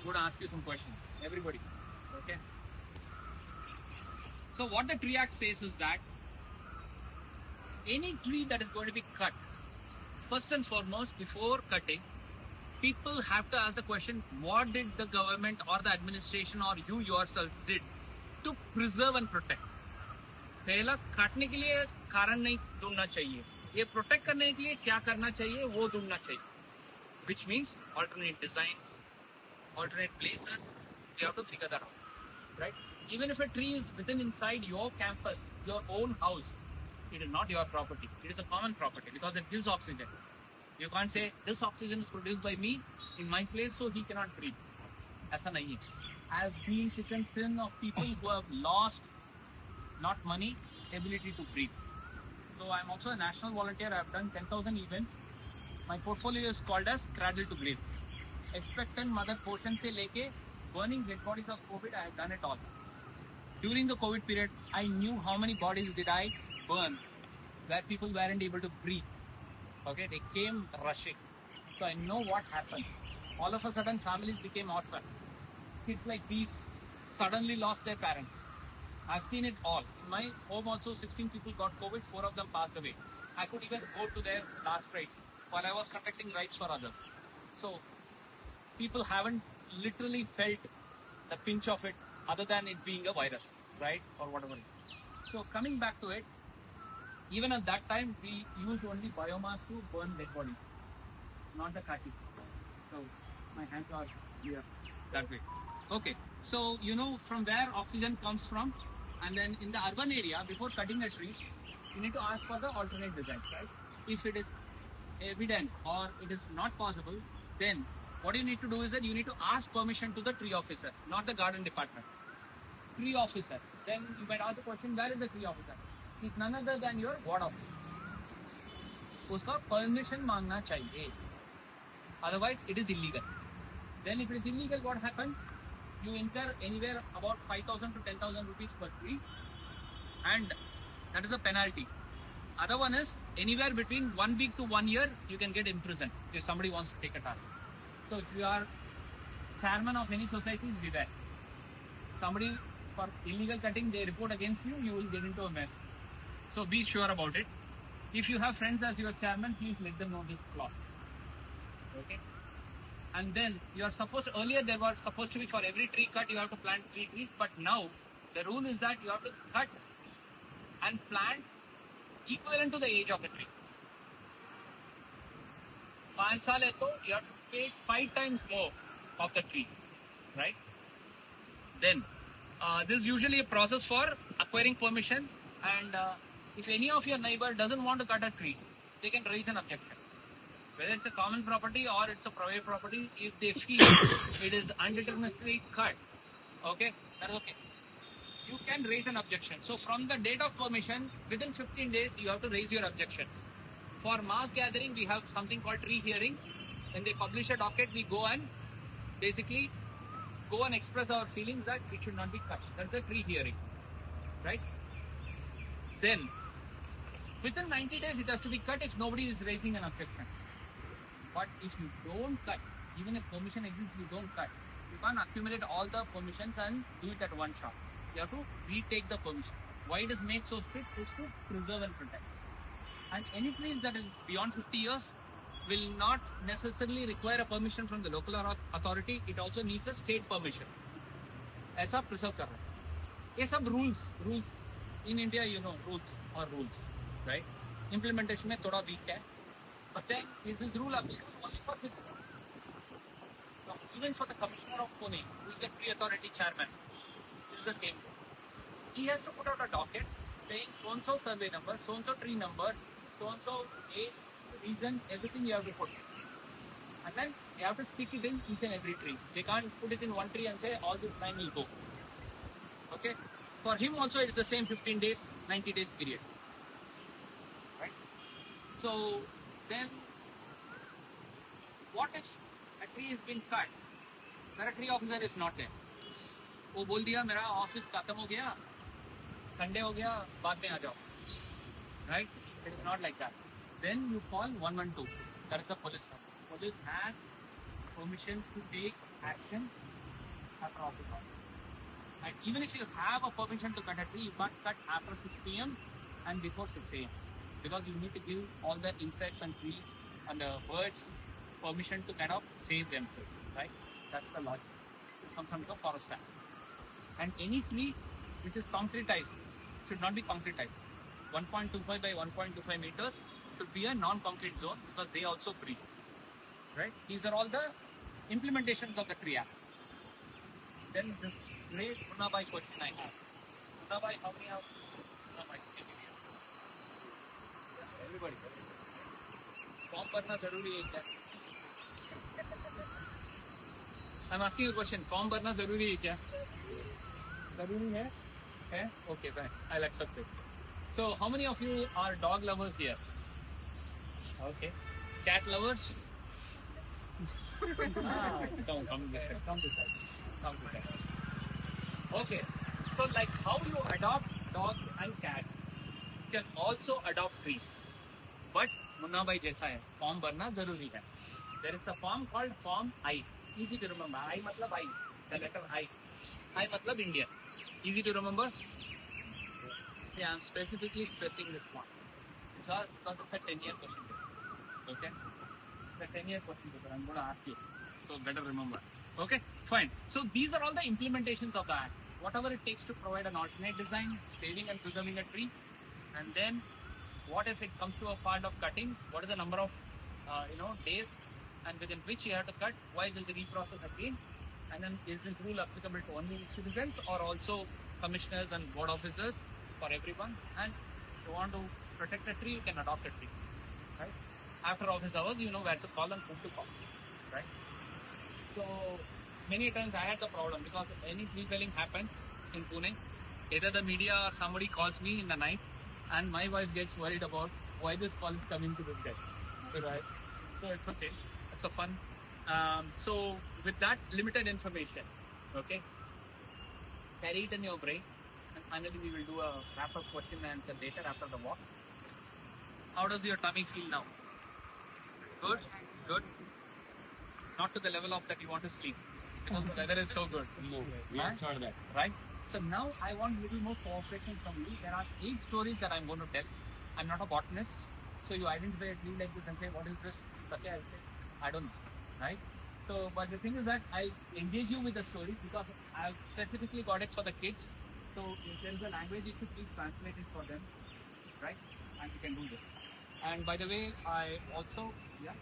going to ask you some questions. Everybody. Okay. So what the Tree Act says is that any tree that is going to be cut, first and foremost, before cutting, people have to ask the question, what did the government or the administration or you yourself did to preserve and protect? पहला काटने के लिए कारण नहीं ढूंढना चाहिए, ये protect करने के लिए क्या करना चाहिए वो ढूंढना चाहिए. Which means alternate designs, alternate places, you have to figure that out, right? Even if a tree is within inside your campus, your own house, it is not your property. It is a common property because it gives oxygen. You can't say this oxygen is produced by me in my place, so he cannot breathe. ऐसा नहीं है. I have been thin of people who have lost, not money, ability to breathe. So I'm also a national volunteer. I've done 10,000 events. My portfolio is called as Cradle to Grave. Expectant mother portion se leke burning dead bodies of COVID, I have done it all. During the COVID period, I knew how many bodies did I burn where people weren't able to breathe. Okay, they came rushing. So I know what happened. All of a sudden, families became orphaned. Kids like these suddenly lost their parents. I've seen it all. In my home also, 16 people got COVID, 4 of them passed away. I could even go to their last rites while I was conducting rites for others. So people haven't literally felt the pinch of it other than it being a virus, right? Or whatever. So coming back to it, even at that time, we used only biomass to burn dead bodies, not the kaki. So my hands are here that way. Okay, so you know from where oxygen comes from, and then in the urban area, before cutting the trees, you need to ask for the alternate designs, right? If it is evident or it is not possible, then what you need to do is that you need to ask permission to the tree officer, not the garden department. Tree officer. Then you might ask the question, where is the tree officer? He's none other than your ward officer. उसका permission मांगना चाहिए. Otherwise, it is illegal. Then if it is illegal, what happens? You incur anywhere about 5,000 to 10,000 rupees per tree, and that is a penalty. Other one is anywhere between 1 week to 1 year, you can get imprisoned if somebody wants to take a task. So if you are chairman of any society, be there. Somebody for illegal cutting, they report against you, you will get into a mess. So be sure about it. If you have friends as your chairman, please let them know this clause. Okay. And then you are supposed to, earlier there was supposed to be for every tree cut you have to plant 3 trees, but now the rule is that you have to cut and plant equivalent to the age of the tree. 5 saal hai to you have to pay 5 times more of the trees, right? Then this is usually a process for acquiring permission, and if any of your neighbor doesn't want to cut a tree, they can raise an objection. Whether it's a common property or it's a private property, if they feel it is undeterminately cut, okay, that is okay. You can raise an objection. So from the date of permission, within 15 days, you have to raise your objections. For mass gathering, we have something called tree hearing. When they publish a docket, we go and basically go and express our feelings that it should not be cut. That's a tree hearing, right? Then, within 90 days, it has to be cut if nobody is raising an objection. But if you don't cut, even if permission exists, you don't cut. You can't accumulate all the permissions and do it at one shot. You have to retake the permission. Why it is made so strict is to preserve and protect. And any place that is beyond 50 years will not necessarily require a permission from the local authority. It also needs a state permission. ऐसा preserve कर रहा है. ये सब rules in India, you know, rules, right? Implementation में थोड़ा weak है. But then is this rule applicable only for citizens? So even for the commissioner of Pune, who is the tree authority chairman, it is the same rule. He has to put out a docket saying so-and-so survey number, so-and-so tree number, so-and-so age, reason, everything you have to put. And then you have to stick it in each and every tree. They can't put it in one tree and say all this 9 will go. Okay? For him also it is the same 15 days, 90 days period. Right? So then what if a tree has been cut? Where a tree officer is not there. वो बोल दिया मेरा office खत्म हो गया, Sunday हो गया, बाद में आ जाओ. Right? It is not like that. Then you call 112. That is the police number. Police has permission to take action after office hours. And even if you have a permission to cut a tree, you can't cut after 6 p.m. and before 6 a.m. because you need to give all the insects and trees and the birds permission to kind of save themselves, right? That's the logic. It comes from the forest act. And any tree which is concretized should not be concretized. 1.25 by 1.25 meters should be a non-concrete zone because they also breathe, right? These are all the implementations of the tree act. Then this great Munabai question I have. Munabai, how many have Munabai? Everybody. Form भरना जरूरी है क्या? I'm asking a question. Form भरना जरूरी है क्या? जरूरी है? है? Okay, fine. I'll accept it. So, how many of you are dog lovers here? Okay. Cat lovers? Come this side. Come this side. Come this side. Okay. So, like how you adopt dogs and cats, you can also adopt trees. But Munna भाई जैसा है, form भरना जरूरी है. There is a form called Form I. Easy to remember. I मतलब I. The letter I. I मतलब India. Easy to remember. See, I am specifically stressing this point. Because it's a 10-year question paper. Okay? It's a 10-year question paper. I'm going to ask you. So better remember. Okay? Fine. So these are all the implementations of the act. Whatever it takes to provide an alternate design, saving and preserving a tree. And then what if it comes to a part of cutting? What is the number of days and within which you have to cut? Why does it reprocess again? And then is this rule applicable to only citizens or also commissioners and board officers? For everyone, and if you want to protect a tree, you can adopt a tree, right? After office hours, you know where to call and whom to call, right? So many times I had the problem because any tree felling happens in Pune, either the media or somebody calls me in the night, and my wife gets worried about why this call is coming to this guy, right? So it's okay, it's a fun. So with that limited information, okay, carry it in your brain. And finally, we will do a wrap-up question and answer later after the walk. How does your tummy feel now? Good? Good? Not to the level of that you want to sleep. Because the weather is so good. No, we have tried that. Right? So now I want a little more cooperation from you. There are 8 stories that I'm going to tell. I'm not a botanist. So you identify a tree like this and say, what is this? Okay, I'll say, I don't know. Right? So, but the thing is that I engage you with the stories because I've specifically got it for the kids. So if there is a language, you should please translate it for them, right? And you can do this. And by the way, I also, yeah.